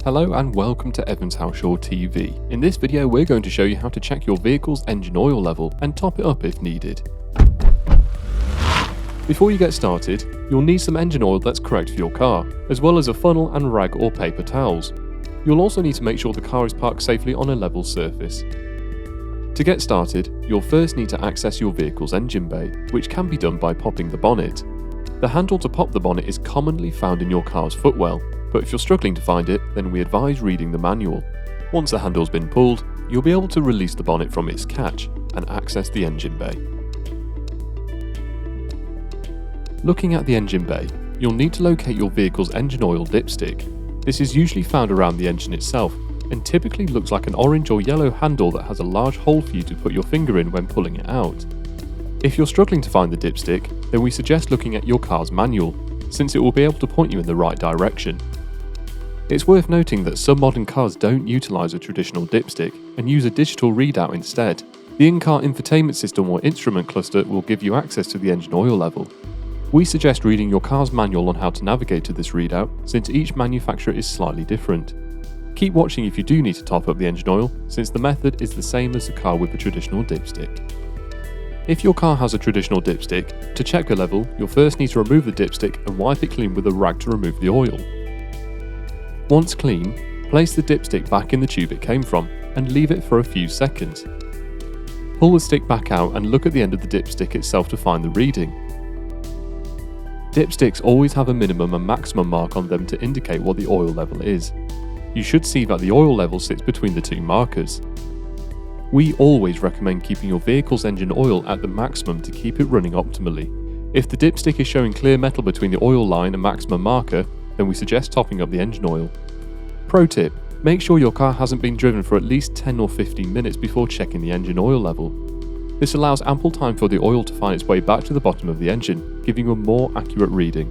Hello and welcome to Evans Halshaw TV. In this video we're going to show you how to check your vehicle's engine oil level and top it up if needed. Before you get started, you'll need some engine oil that's correct for your car, as well as a funnel and rag or paper towels. You'll also need to make sure the car is parked safely on a level surface. To get started, you'll first need to access your vehicle's engine bay, which can be done by popping the bonnet. The handle to pop the bonnet is commonly found in your car's footwell, but if you're struggling to find it, then we advise reading the manual. Once the handle's been pulled, you'll be able to release the bonnet from its catch and access the engine bay. Looking at the engine bay, you'll need to locate your vehicle's engine oil dipstick. This is usually found around the engine itself and typically looks like an orange or yellow handle that has a large hole for you to put your finger in when pulling it out. If you're struggling to find the dipstick, then we suggest looking at your car's manual, since it will be able to point you in the right direction. It's worth noting that some modern cars don't utilise a traditional dipstick and use a digital readout instead. The in-car infotainment system or instrument cluster will give you access to the engine oil level. We suggest reading your car's manual on how to navigate to this readout, since each manufacturer is slightly different. Keep watching if you do need to top up the engine oil, since the method is the same as the car with the traditional dipstick. If your car has a traditional dipstick, to check the level, you'll first need to remove the dipstick and wipe it clean with a rag to remove the oil. Once clean, place the dipstick back in the tube it came from and leave it for a few seconds. Pull the stick back out and look at the end of the dipstick itself to find the reading. Dipsticks always have a minimum and maximum mark on them to indicate what the oil level is. You should see that the oil level sits between the two markers. We always recommend keeping your vehicle's engine oil at the maximum to keep it running optimally. If the dipstick is showing clear metal between the oil line and maximum marker, then we suggest topping up the engine oil. Pro tip: make sure your car hasn't been driven for at least 10 or 15 minutes before checking the engine oil level. This allows ample time for the oil to find its way back to the bottom of the engine, giving you a more accurate reading.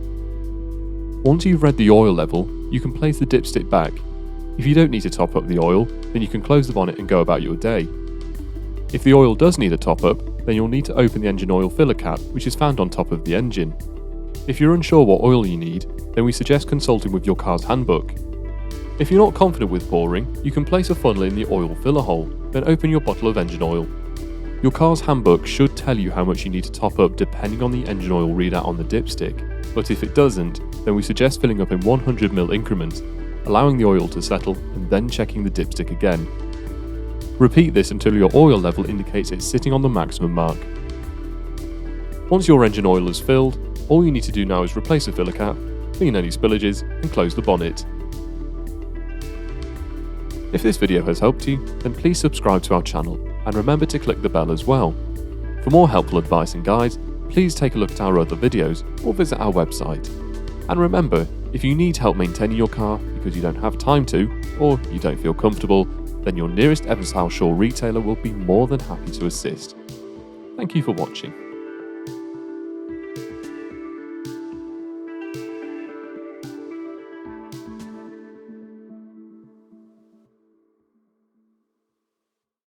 Once you've read the oil level, you can place the dipstick back. If you don't need to top up the oil, then you can close the bonnet and go about your day. If the oil does need a top up, then you'll need to open the engine oil filler cap, which is found on top of the engine. If you're unsure what oil you need, then we suggest consulting with your car's handbook. If you're not confident with pouring, you can place a funnel in the oil filler hole, then open your bottle of engine oil. Your car's handbook should tell you how much you need to top up depending on the engine oil readout on the dipstick, but if it doesn't, then we suggest filling up in 100ml increments, allowing the oil to settle and then checking the dipstick again. Repeat this until your oil level indicates it's sitting on the maximum mark. Once your engine oil is filled, all you need to do now is replace the filler cap, clean any spillages, and close the bonnet. If this video has helped you, then please subscribe to our channel and remember to click the bell as well. For more helpful advice and guides, please take a look at our other videos or visit our website. And remember, if you need help maintaining your car because you don't have time to, or you don't feel comfortable, then your nearest Evans Halshaw retailer will be more than happy to assist. Thank you for watching.